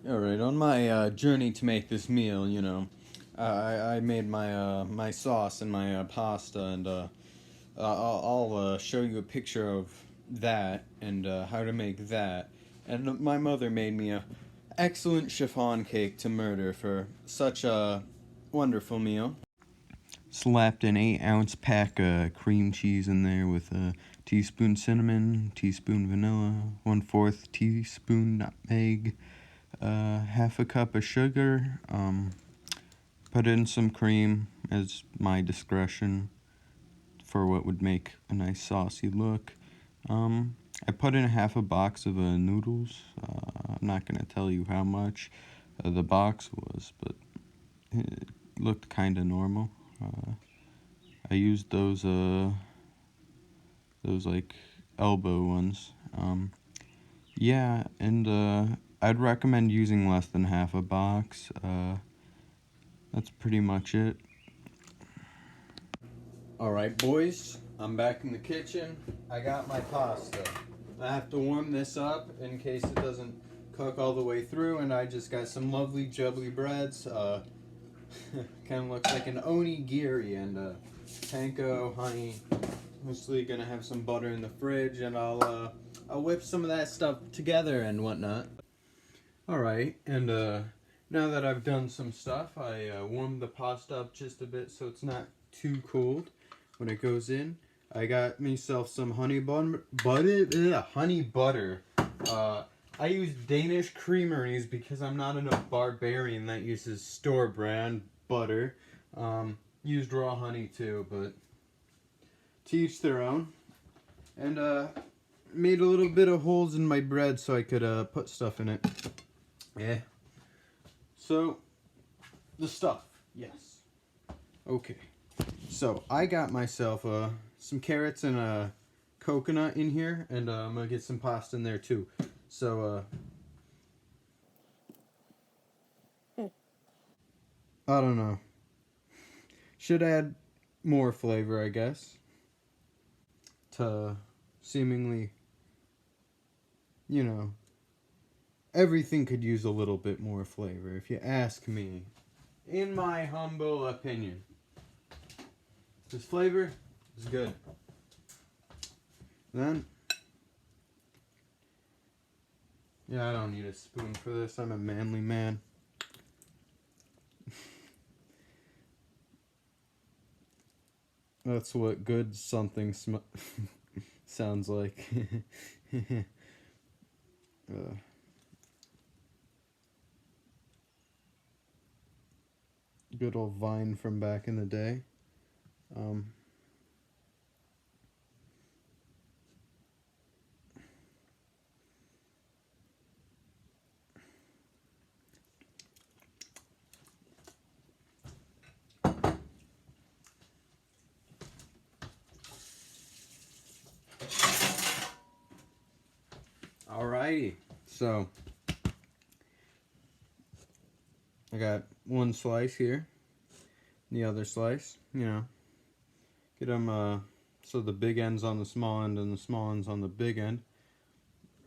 Alright, on my journey to make this meal, I made my sauce and my pasta, and I'll show you a picture of that and how to make that. And my mother made me a excellent chiffon cake to murder for such a wonderful meal. Slapped an 8-ounce pack of cream cheese in there with a teaspoon cinnamon, teaspoon vanilla, 1/4 teaspoon nutmeg, half a cup of sugar, put in some cream as my discretion for what would make a nice saucy look. I put in half a box of noodles. I'm not going to tell you how much the box was, but it looked kind of normal. I used those like elbow ones. Yeah, and I'd recommend using less than half a box. That's pretty much it. Alright, boys, I'm back in the kitchen. I got my pasta. I have to warm this up in case it doesn't cook all the way through, and I just got some lovely jubbly breads. Kind of looks like an onigiri, and panko, honey. Mostly gonna have some butter in the fridge, and I'll whip some of that stuff together and whatnot. Alright, and now that I've done some stuff, I warmed the pasta up just a bit so it's not too cold when it goes in. I got myself some honey butter. I use Danish creameries because I'm not a barbarian that uses store brand butter. Used raw honey too, but to each their own. And made a little bit of holes in my bread so I could put stuff in it. Yeah. So, the stuff. Yes. Okay. So, I got myself some carrots and a coconut in here, and I'm going to get some pasta in there too. So, I don't know. Should add more flavor, I guess. To seemingly, everything could use a little bit more flavor, if you ask me. In my humble opinion. This flavor is good. Then, yeah, I don't need a spoon for this. I'm a manly man. That's what good something sounds like. Good old Vine from back in the day. Alrighty, so I got one slice here, the other slice, get them so the big end's on the small end and the small end's on the big end,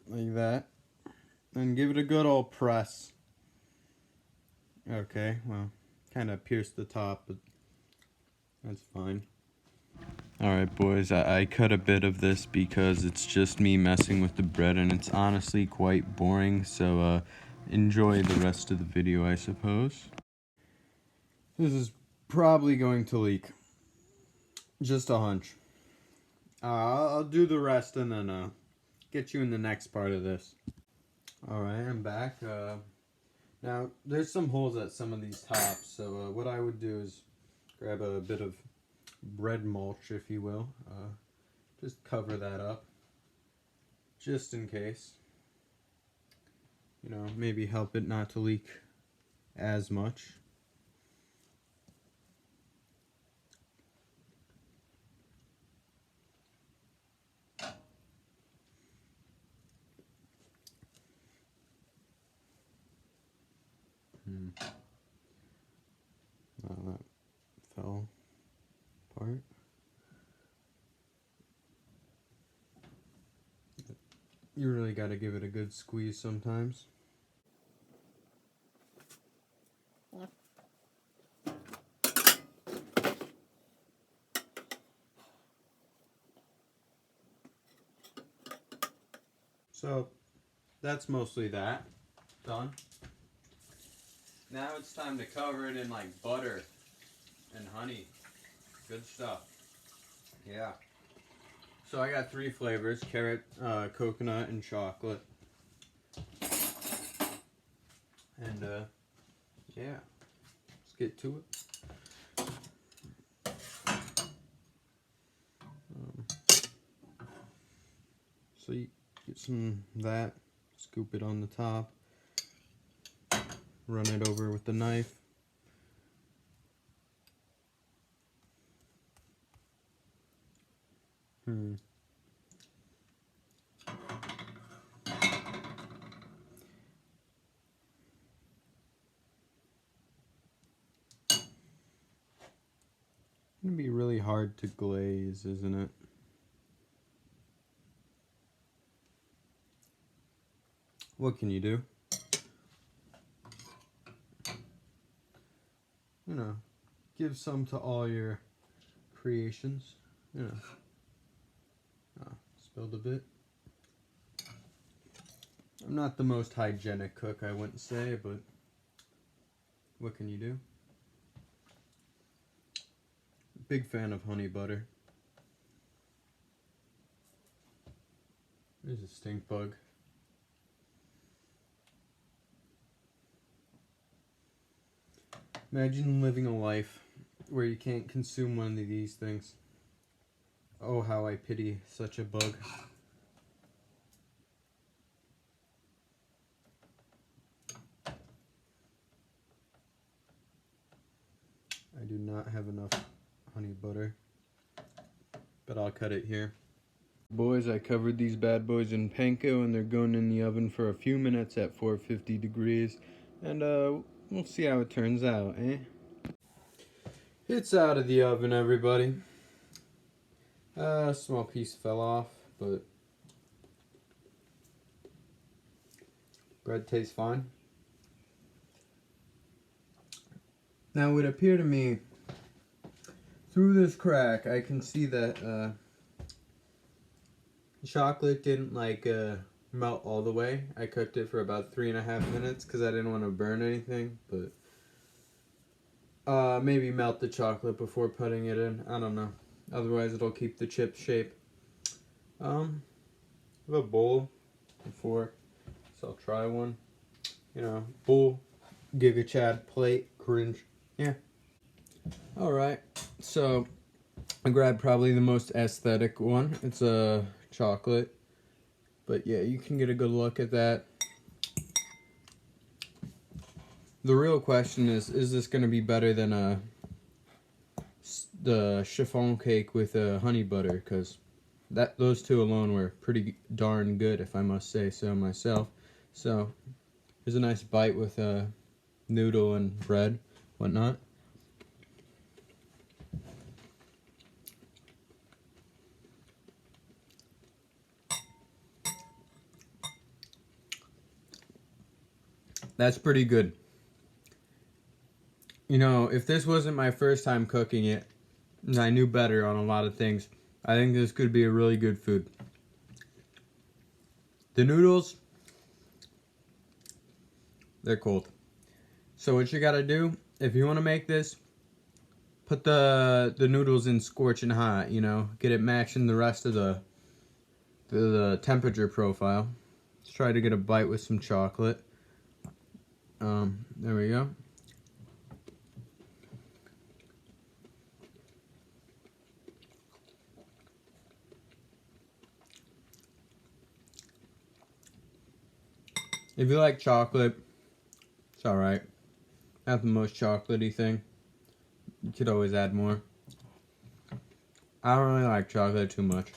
like that, and give it a good old press. Okay, well, kind of pierced the top, but that's fine. Alright boys, I cut a bit of this because it's just me messing with the bread and it's honestly quite boring, so enjoy the rest of the video, I suppose. This is probably going to leak. Just a hunch. I'll do the rest and then get you in the next part of this. Alright, I'm back. Now, there's some holes at some of these tops, so what I would do is grab a bit of bread mulch, if you will. Just cover that up, just in case. Maybe help it not to leak as much. That fell apart. You really got to give it a good squeeze sometimes. So that's mostly that done. Now it's time to cover it in like butter and honey. Good stuff. Yeah. So I got 3 flavors: carrot, coconut, and chocolate. And yeah, let's get to it. So you get some of that, scoop it on the top, run it over with the knife. It's gonna be really hard to glaze, isn't it? What can you do? You know, give some to all your creations. You know. Spilled a bit. I'm not the most hygienic cook, I wouldn't say, but what can you do? Big fan of honey butter. There's a stink bug. Imagine living a life where you can't consume one of these things. Oh, how I pity such a bug. I do not have enough honey butter, but I'll cut it here. Boys, I covered these bad boys in panko and they're going in the oven for a few minutes at 450 degrees. And we'll see how it turns out, eh? It's out of the oven, everybody. A small piece fell off, but bread tastes fine. Now it would appear to me, through this crack, I can see that chocolate didn't melt all the way. I cooked it for about 3.5 minutes because I didn't want to burn anything, but maybe melt the chocolate before putting it in. I don't know. Otherwise, it'll keep the chip shape. I have a bowl and fork, so I'll try one. You know, bowl, Giga Chad plate, cringe. Yeah. Alright, so I grabbed probably the most aesthetic one. It's a chocolate. But yeah, you can get a good look at that. The real question is this going to be better than the chiffon cake with honey butter? Because those two alone were pretty darn good, if I must say so myself. So here's a nice bite with noodle and bread, whatnot. That's pretty good. You know, if this wasn't my first time cooking it, and I knew better on a lot of things, I think this could be a really good food. The noodles, they're cold. So what you gotta do, if you want to make this, put the noodles in scorching hot, you know, get it matching the rest of the temperature profile. Let's try to get a bite with some chocolate. There we go. If you like chocolate, it's alright. Not the most chocolatey thing. You could always add more. I don't really like chocolate too much.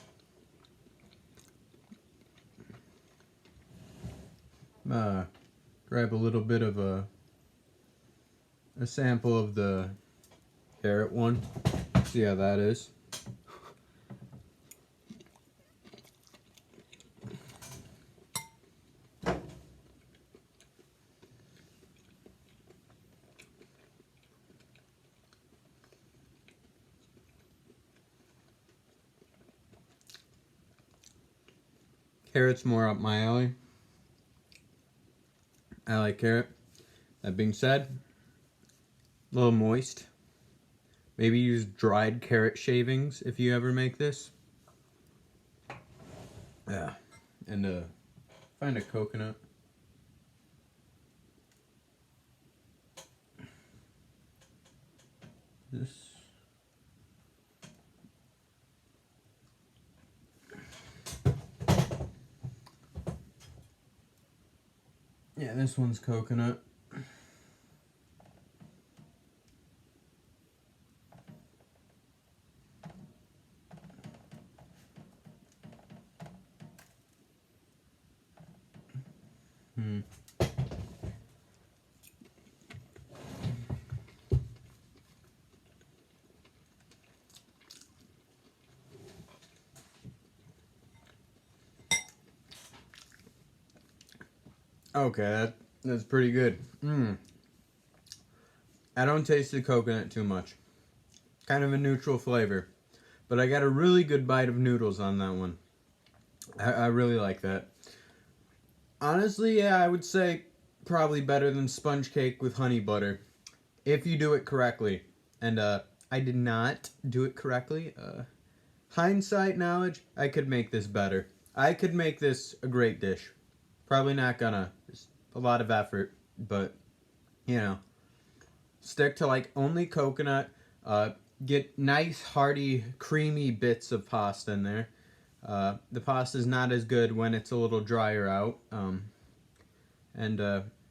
Grab a little bit of a sample of the carrot one. See how that is. Carrot's more up my alley. I like carrot. That being said, a little moist. Maybe use dried carrot shavings if you ever make this. Yeah, and find a coconut. This. Yeah, this one's coconut. Okay, that's pretty good. I don't taste the coconut too much. Kind of a neutral flavor. But I got a really good bite of noodles on that one. I really like that. Honestly, yeah, I would say probably better than sponge cake with honey butter. If you do it correctly. And I did not do it correctly. Hindsight knowledge, I could make this better. I could make this a great dish. Probably not gonna. It's a lot of effort, but you know, stick to like only coconut. Get nice, hearty, creamy bits of pasta in there. The pasta is not as good when it's a little drier out.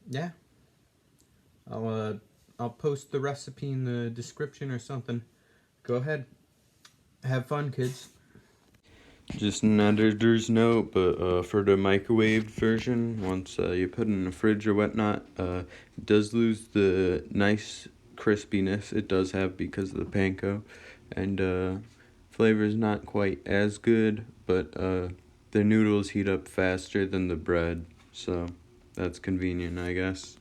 Yeah, I'll post the recipe in the description or something. Go ahead, have fun, kids. Just an editor's note, but for the microwaved version, once you put it in the fridge or whatnot, it does lose the nice crispiness it does have because of the panko, and flavor is not quite as good, but the noodles heat up faster than the bread, so that's convenient, I guess.